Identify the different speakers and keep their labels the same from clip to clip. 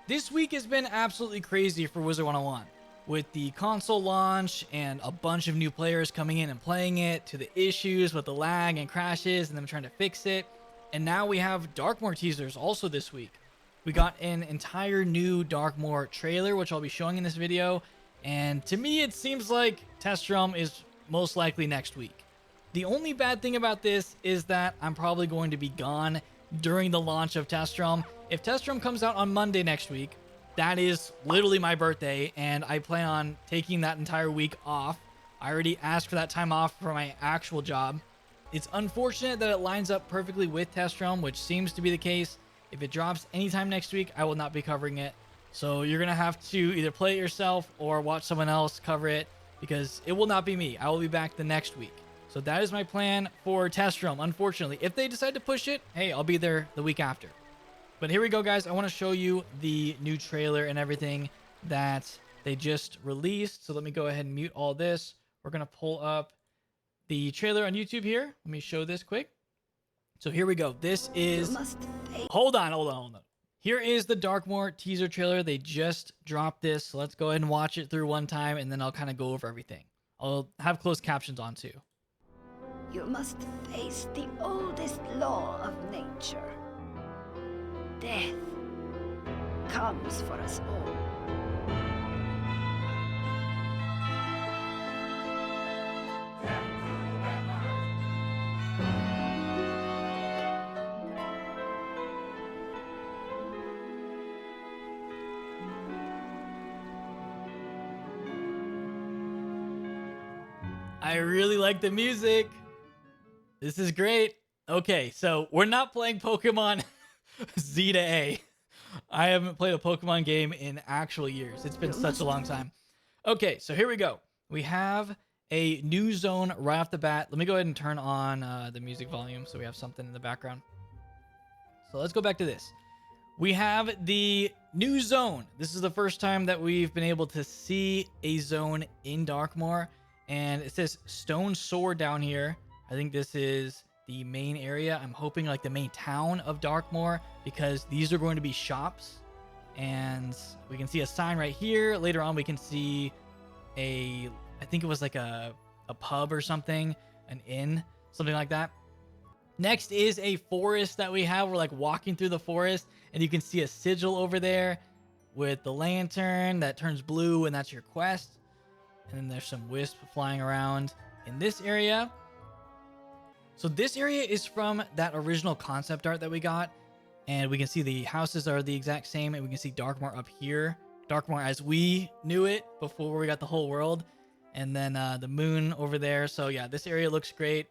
Speaker 1: This week has been absolutely crazy for Wizard101. With the console launch and a bunch of new players coming in and playing it, to the issues with the lag and crashes and them trying to fix it. And now we have Darkmoor teasers also this week. We got an entire new Darkmoor trailer, which I'll be showing in this video. And to me, it seems like Test Realm is most likely next week. The only bad thing about this is that I'm probably going to be gone during the launch of Test Realm. If Test Realm comes out on Monday next week, that is literally my birthday, and I plan on taking that entire week off. I already asked for that time off for my actual job. It's unfortunate that it lines up perfectly with Test Realm, which seems to be the case. If it drops anytime next week, I will not be covering it. So you're going to have to either play it yourself or watch someone else cover it, because it will not be me. I will be back the next week. So that is my plan for Test Realm, unfortunately. If they decide to push it, hey, I'll be there the week after. But here we go, guys. I want to show you the new trailer and everything that they just released. So let me go ahead and mute all this. We're going to pull up the trailer on YouTube here. Let me show this quick. So here we go. This is... Hold on. Here is the Darkmoor teaser trailer. They just dropped this. So let's go ahead and watch it through one time, and then I'll kind of go over everything. I'll have closed captions on too.
Speaker 2: You must face the oldest law of nature. Death comes for us all.
Speaker 1: I really like the music. This is great. Okay, so we're not playing Pokemon Z to A. I haven't played a Pokemon game in actual years. It's been such a long time. Okay, so here we go. We have a new zone right off the bat. Let me go ahead and turn on the music volume so we have something in the background. So let's go back to this. We have the new zone. This is the first time that we've been able to see a zone in Darkmoor. And it says Stone Sword down here. I think this is the main area. I'm hoping like the main town of Darkmoor, because these are going to be shops. And we can see a sign right here. Later on, we can see I think it was like a pub or something, an inn, something like that. Next is a forest that we have. We're like walking through the forest, and you can see a sigil over there with the lantern that turns blue, and that's your quest. And then there's some wisp flying around in this area. So this area is from that original concept art that we got. And we can see the houses are the exact same. And we can see Darkmoor up here. Darkmoor as we knew it before we got the whole world. And then the moon over there. So yeah, this area looks great.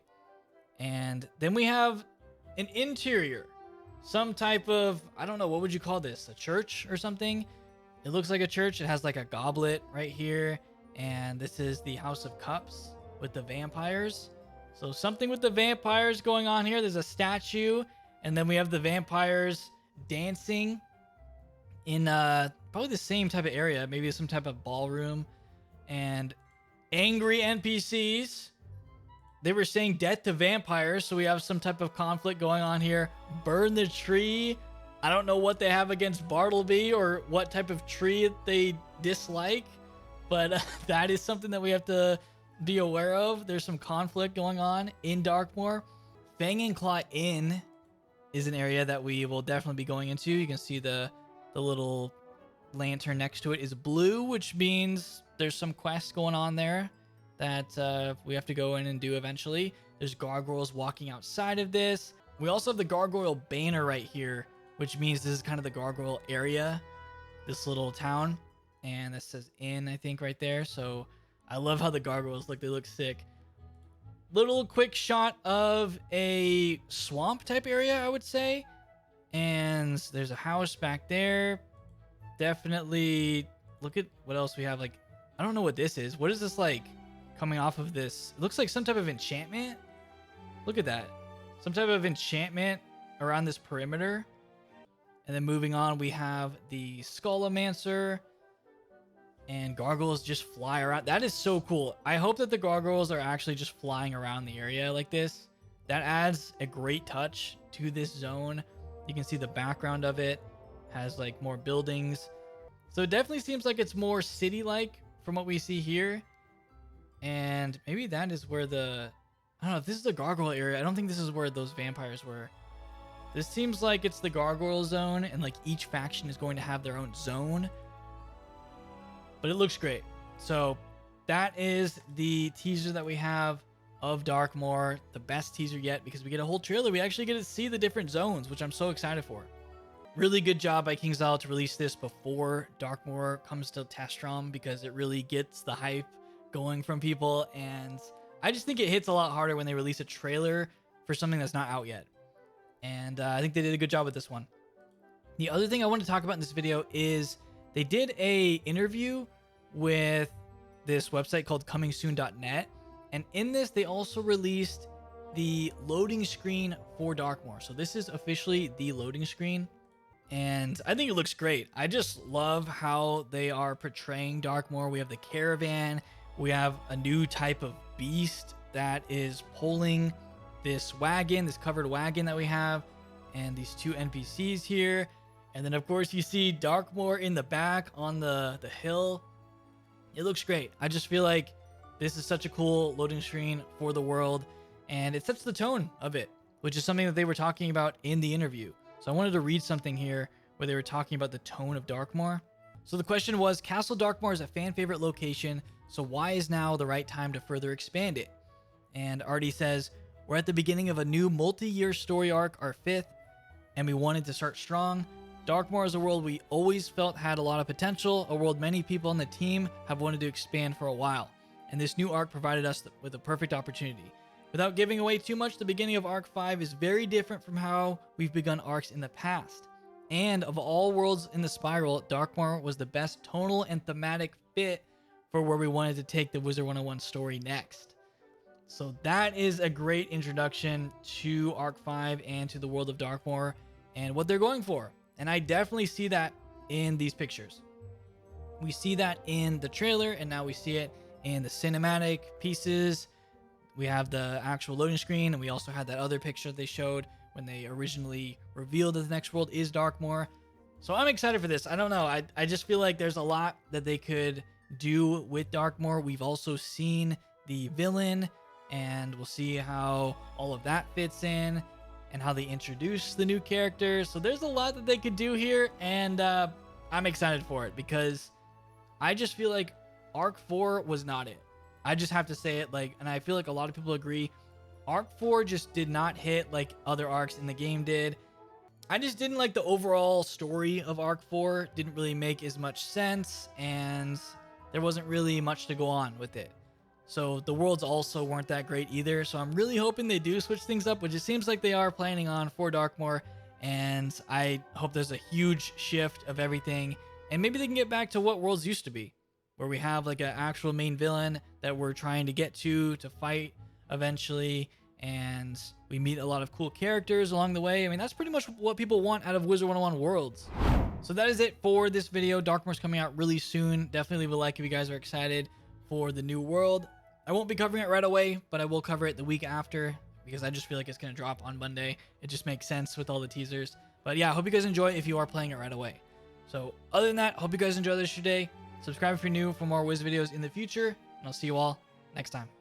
Speaker 1: And then we have an interior. Some type of, I don't know, what would you call this? A church or something? It looks like a church. It has like a goblet right here. And this is the House of Cups with the vampires. So something with the vampires going on here. There's a statue. And then we have the vampires dancing in probably the same type of area. Maybe some type of ballroom. And angry NPCs. They were saying death to vampires. So we have some type of conflict going on here. Burn the tree. I don't know what they have against Bartleby or what type of tree they dislike. But that is something that we have to be aware of. There's some conflict going on in Darkmoor. Fang and Claw Inn is an area that we will definitely be going into. You can see the little lantern next to it is blue, which means there's some quests going on there that we have to go in and do eventually. There's gargoyles walking outside of this. We also have the gargoyle banner right here, which means this is kind of the gargoyle area, this little town. And this says inn, I think, right there. So I love how the gargoyles look. They look sick. Little quick shot of a swamp type area, I would say. And there's a house back there. Definitely look at what else we have. Like, I don't know what this is. What is this like coming off of this? It looks like some type of enchantment. Look at that. Some type of enchantment around this perimeter. And then moving on, we have the Skullmancer. And gargoyles just fly around. That is so cool. I hope that the gargoyles are actually just flying around the area like this. That adds a great touch to this zone. You can see the background of it has like more buildings. So it definitely seems like it's more city-like from what we see here. And maybe that is where I don't know if this is the gargoyle area. I don't think this is where those vampires were. This seems like it's the gargoyle zone, and like each faction is going to have their own zone. But it looks great. So that is the teaser that we have of Darkmoor, the best teaser yet, because we get a whole trailer. We actually get to see the different zones, which I'm so excited for. Really good job by KingsIsle to release this before Darkmoor comes to Testrom, because it really gets the hype going from people. And I just think it hits a lot harder when they release a trailer for something that's not out yet. And I think they did a good job with this one. The other thing I want to talk about in this video is they did a interview with this website called comingsoon.net. And in this, they also released the loading screen for Darkmoor. So this is officially the loading screen. And I think it looks great. I just love how they are portraying Darkmoor. We have the caravan. We have a new type of beast that is pulling this wagon, this covered wagon that we have. And these two NPCs here. And then, of course, you see Darkmoor in the back on the hill. It looks great. I just feel like this is such a cool loading screen for the world, and it sets the tone of it, which is something that they were talking about in the interview. So I wanted to read something here where they were talking about the tone of Darkmoor. So the question was, Castle Darkmoor is a fan favorite location, so why is now the right time to further expand it? And Artie says, we're at the beginning of a new multi-year story arc, our 5th, and we wanted to start strong. Darkmoor is a world we always felt had a lot of potential, a world many people on the team have wanted to expand for a while. And this new arc provided us with a perfect opportunity. Without giving away too much, the beginning of Arc 5 is very different from how we've begun arcs in the past. And of all worlds in the spiral, Darkmoor was the best tonal and thematic fit for where we wanted to take the Wizard101 story next. So that is a great introduction to Arc 5 and to the world of Darkmoor and what they're going for. And I definitely see that in these pictures. We see that in the trailer, and now we see it in the cinematic pieces. We have the actual loading screen, and we also had that other picture they showed when they originally revealed that the next world is Darkmoor. So I'm excited for this. I don't know. I just feel like there's a lot that they could do with Darkmoor. We've also seen the villain, and we'll see how all of that fits in and how they introduce the new characters. So there's a lot that they could do here, and I'm excited for it because I just feel like Arc 4 was not it. I just have to say it, and I feel like a lot of people agree. Arc 4 just did not hit like other arcs in the game did. I just didn't like the overall story of Arc 4. Didn't really make as much sense, and there wasn't really much to go on with it. So the worlds also weren't that great either. So I'm really hoping they do switch things up, which it seems like they are planning on for Darkmoor. And I hope there's a huge shift of everything. And maybe they can get back to what worlds used to be, where we have like an actual main villain that we're trying to get to fight eventually. And we meet a lot of cool characters along the way. I mean, that's pretty much what people want out of Wizard101 Worlds. So that is it for this video. Darkmoor's coming out really soon. Definitely leave a like if you guys are excited for the new world. I won't be covering it right away, but I will cover it the week after because I just feel like it's going to drop on Monday. It just makes sense with all the teasers. But yeah, I hope you guys enjoy if you are playing it right away. So other than that, hope you guys enjoy this today. Subscribe if you're new for more Wiz videos in the future, and I'll see you all next time.